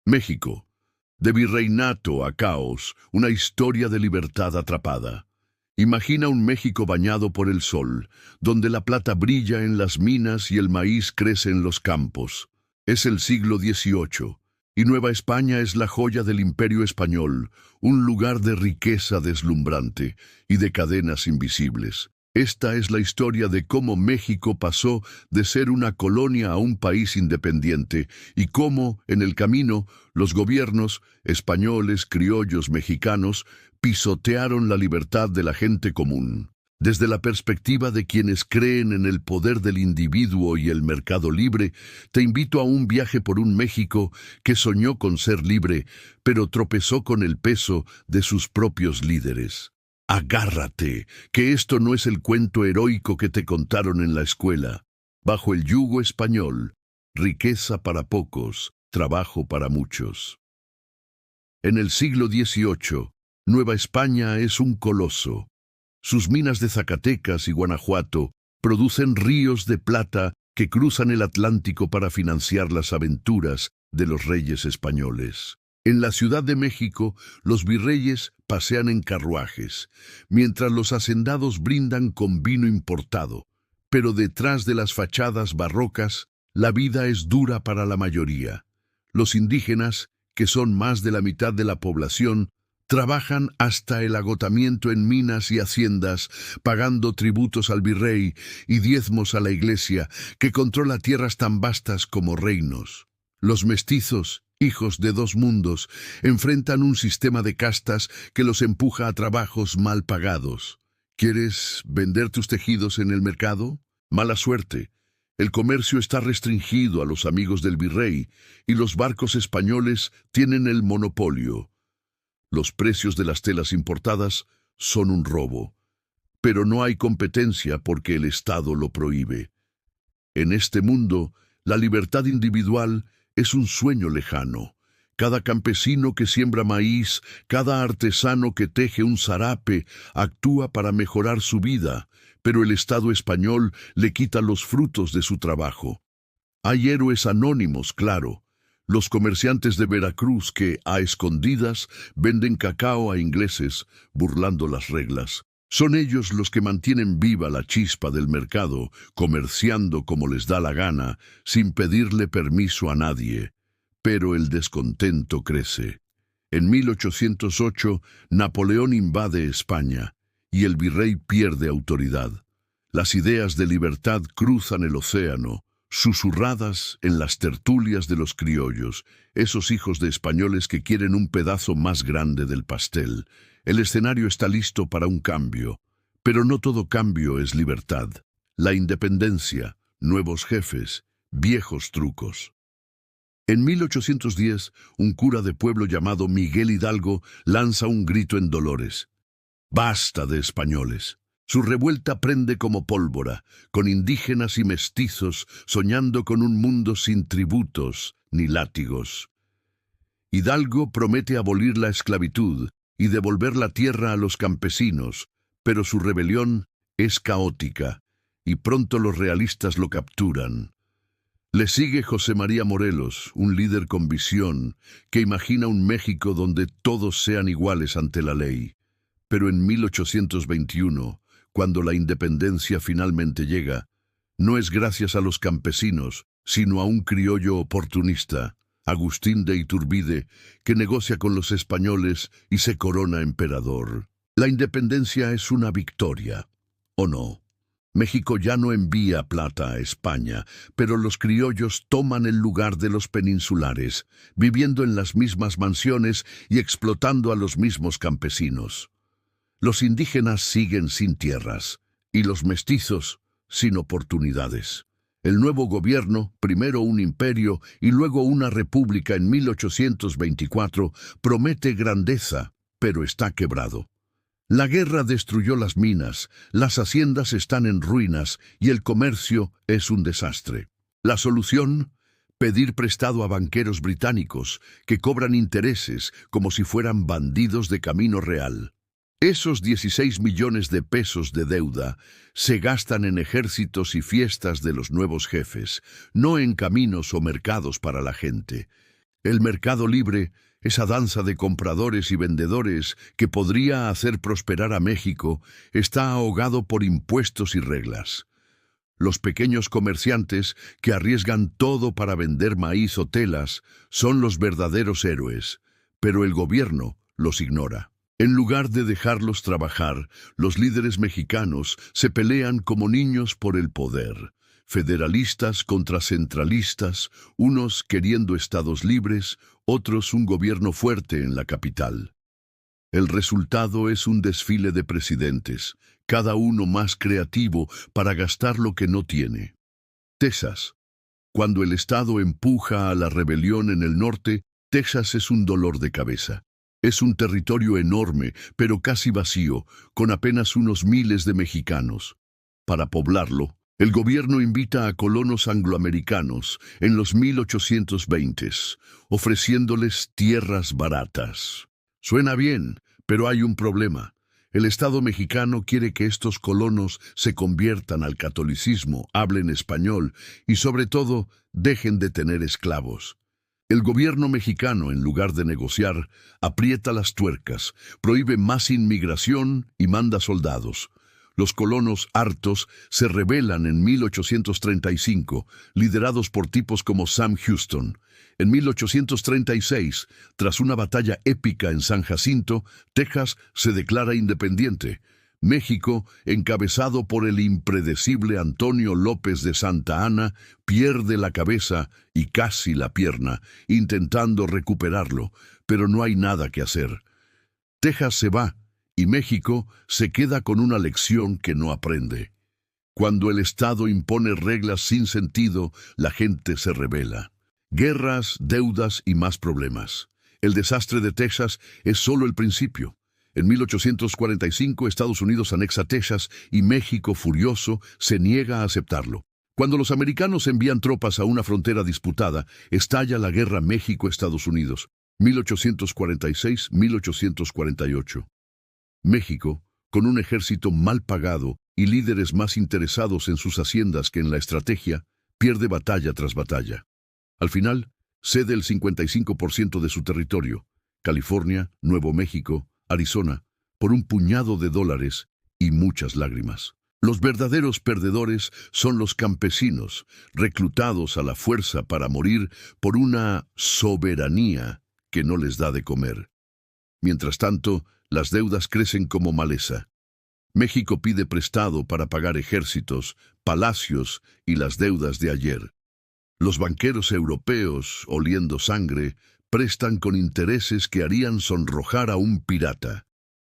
México. De virreinato a caos, una historia de libertad atrapada. Imagina un México bañado por el sol, donde la plata brilla en las minas y el maíz crece en los campos. Es el siglo XVIII, y Nueva España es la joya del Imperio Español, un lugar de riqueza deslumbrante y de cadenas invisibles. Esta es la historia de cómo México pasó de ser una colonia a un país independiente y cómo, en el camino, los gobiernos, españoles, criollos, mexicanos, pisotearon la libertad de la gente común. Desde la perspectiva de quienes creen en el poder del individuo y el mercado libre, te invito a un viaje por un México que soñó con ser libre, pero tropezó con el peso de sus propios líderes. Agárrate, que esto no es el cuento heroico que te contaron en la escuela. Bajo el yugo español, riqueza para pocos, trabajo para muchos. En el siglo XVIII, Nueva España es un coloso. Sus minas de Zacatecas y Guanajuato producen ríos de plata que cruzan el Atlántico para financiar las aventuras de los reyes españoles. En la Ciudad de México, los virreyes pasean en carruajes, mientras los hacendados brindan con vino importado. Pero detrás de las fachadas barrocas, la vida es dura para la mayoría. Los indígenas, que son más de la mitad de la población, trabajan hasta el agotamiento en minas y haciendas, pagando tributos al virrey y diezmos a la iglesia, que controla tierras tan vastas como reinos. Los mestizos, hijos de dos mundos, enfrentan un sistema de castas que los empuja a trabajos mal pagados. ¿Quieres vender tus tejidos en el mercado? Mala suerte. El comercio está restringido a los amigos del virrey y los barcos españoles tienen el monopolio. Los precios de las telas importadas son un robo, pero no hay competencia porque el Estado lo prohíbe. En este mundo, la libertad individual es un sueño lejano. Cada campesino que siembra maíz, cada artesano que teje un zarape, actúa para mejorar su vida, pero el Estado español le quita los frutos de su trabajo. Hay héroes anónimos, claro. Los comerciantes de Veracruz que, a escondidas, venden cacao a ingleses, burlando las reglas. Son ellos los que mantienen viva la chispa del mercado, comerciando como les da la gana, sin pedirle permiso a nadie. Pero el descontento crece. En 1808, Napoleón invade España, y el virrey pierde autoridad. Las ideas de libertad cruzan el océano, susurradas en las tertulias de los criollos, esos hijos de españoles que quieren un pedazo más grande del pastel. El escenario está listo para un cambio, pero no todo cambio es libertad. La independencia, nuevos jefes, viejos trucos. En 1810, un cura de pueblo llamado Miguel Hidalgo lanza un grito en Dolores. ¡Basta de españoles! Su revuelta prende como pólvora, con indígenas y mestizos soñando con un mundo sin tributos ni látigos. Hidalgo promete abolir la esclavitud y devolver la tierra a los campesinos, pero su rebelión es caótica, y pronto los realistas lo capturan. Le sigue José María Morelos, un líder con visión, que imagina un México donde todos sean iguales ante la ley. Pero en 1821, cuando la independencia finalmente llega, no es gracias a los campesinos, sino a un criollo oportunista, Agustín de Iturbide, que negocia con los españoles y se corona emperador. La independencia es una victoria, ¿o no? México ya no envía plata a España, pero los criollos toman el lugar de los peninsulares, viviendo en las mismas mansiones y explotando a los mismos campesinos. Los indígenas siguen sin tierras, y los mestizos sin oportunidades. El nuevo gobierno, primero un imperio y luego una república en 1824, promete grandeza, pero está quebrado. La guerra destruyó las minas, las haciendas están en ruinas y el comercio es un desastre. La solución: pedir prestado a banqueros británicos que cobran intereses como si fueran bandidos de camino real. Esos 16 millones de pesos de deuda se gastan en ejércitos y fiestas de los nuevos jefes, no en caminos o mercados para la gente. El mercado libre, esa danza de compradores y vendedores que podría hacer prosperar a México, está ahogado por impuestos y reglas. Los pequeños comerciantes que arriesgan todo para vender maíz o telas son los verdaderos héroes, pero el gobierno los ignora. En lugar de dejarlos trabajar, los líderes mexicanos se pelean como niños por el poder. Federalistas contra centralistas, unos queriendo estados libres, otros un gobierno fuerte en la capital. El resultado es un desfile de presidentes, cada uno más creativo para gastar lo que no tiene. Texas. Cuando el Estado empuja a la rebelión en el norte, Texas es un dolor de cabeza. Es un territorio enorme, pero casi vacío, con apenas unos miles de mexicanos. Para poblarlo, el gobierno invita a colonos angloamericanos en los 1820s, ofreciéndoles tierras baratas. Suena bien, pero hay un problema. El Estado mexicano quiere que estos colonos se conviertan al catolicismo, hablen español y, sobre todo, dejen de tener esclavos. El gobierno mexicano, en lugar de negociar, aprieta las tuercas, prohíbe más inmigración y manda soldados. Los colonos, hartos, se rebelan en 1835, liderados por tipos como Sam Houston. En 1836, tras una batalla épica en San Jacinto, Texas se declara independiente. México, encabezado por el impredecible Antonio López de Santa Anna, pierde la cabeza y casi la pierna, intentando recuperarlo, pero no hay nada que hacer. Texas se va, y México se queda con una lección que no aprende. Cuando el Estado impone reglas sin sentido, la gente se rebela. Guerras, deudas y más problemas. El desastre de Texas es solo el principio. En 1845, Estados Unidos anexa Texas y México, furioso, se niega a aceptarlo. Cuando los americanos envían tropas a una frontera disputada, estalla la guerra México-Estados Unidos, 1846-1848. México, con un ejército mal pagado y líderes más interesados en sus haciendas que en la estrategia, pierde batalla tras batalla. Al final, cede el 55% de su territorio, California, Nuevo México, Arizona, por un puñado de dólares y muchas lágrimas. Los verdaderos perdedores son los campesinos, reclutados a la fuerza para morir por una soberanía que no les da de comer. Mientras tanto, las deudas crecen como maleza. México pide prestado para pagar ejércitos, palacios y las deudas de ayer. Los banqueros europeos, oliendo sangre, prestan con intereses que harían sonrojar a un pirata.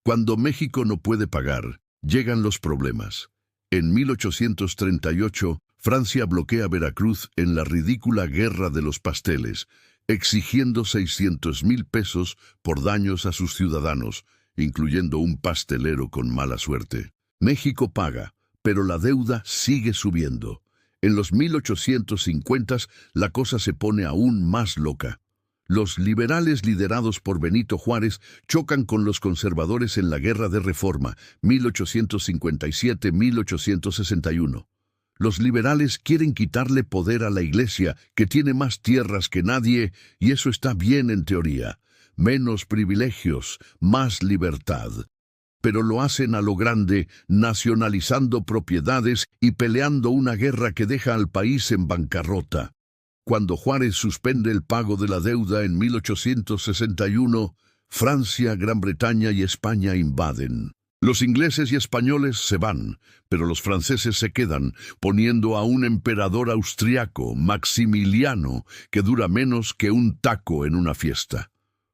Cuando México no puede pagar, llegan los problemas. En 1838, Francia bloquea Veracruz en la ridícula Guerra de los Pasteles, exigiendo 600,000 pesos por daños a sus ciudadanos, incluyendo un pastelero con mala suerte. México paga, pero la deuda sigue subiendo. En los 1850s, la cosa se pone aún más loca. Los liberales liderados por Benito Juárez chocan con los conservadores en la Guerra de Reforma, 1857-1861. Los liberales quieren quitarle poder a la Iglesia, que tiene más tierras que nadie, y eso está bien en teoría. Menos privilegios, más libertad. Pero lo hacen a lo grande, nacionalizando propiedades y peleando una guerra que deja al país en bancarrota. Cuando Juárez suspende el pago de la deuda en 1861, Francia, Gran Bretaña y España invaden. Los ingleses y españoles se van, pero los franceses se quedan, poniendo a un emperador austriaco, Maximiliano, que dura menos que un taco en una fiesta.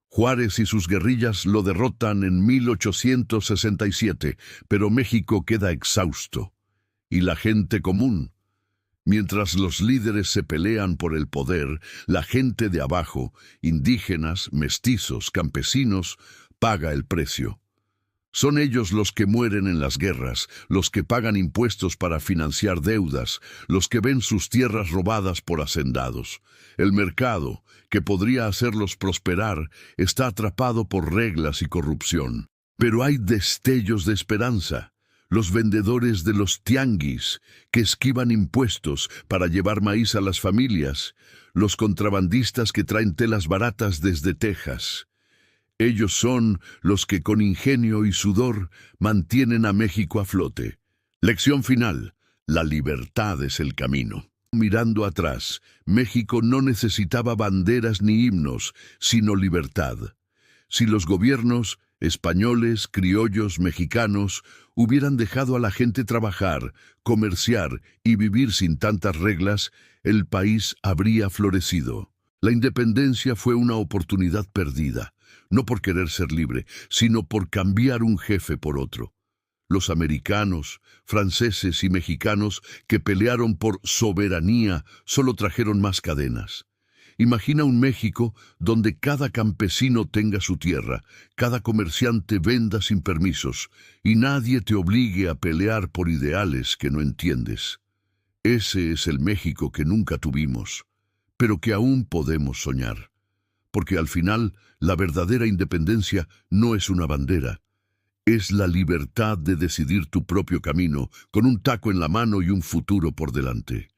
Juárez y sus guerrillas lo derrotan en 1867, pero México queda exhausto. ¿Y la gente común? Mientras los líderes se pelean por el poder, la gente de abajo, indígenas, mestizos, campesinos, paga el precio. Son ellos los que mueren en las guerras, los que pagan impuestos para financiar deudas, los que ven sus tierras robadas por hacendados. El mercado, que podría hacerlos prosperar, está atrapado por reglas y corrupción. Pero hay destellos de esperanza. los vendedores de los tianguis que esquivan impuestos para llevar maíz a las familias, los contrabandistas que traen telas baratas desde Texas. Ellos son los que con ingenio y sudor mantienen a México a flote. Lección final: la libertad es el camino. Mirando atrás, México no necesitaba banderas ni himnos, sino libertad. Si los gobiernos españoles, criollos, mexicanos hubieran dejado a la gente trabajar, comerciar y vivir sin tantas reglas, el país habría florecido. La independencia fue una oportunidad perdida, no por querer ser libre, sino por cambiar un jefe por otro. Los americanos, franceses y mexicanos que pelearon por soberanía solo trajeron más cadenas. Imagina un México donde cada campesino tenga su tierra, cada comerciante venda sin permisos y nadie te obligue a pelear por ideales que no entiendes. Ese es el México que nunca tuvimos, pero que aún podemos soñar. Porque al final, la verdadera independencia no es una bandera. Es la libertad de decidir tu propio camino, con un taco en la mano y un futuro por delante.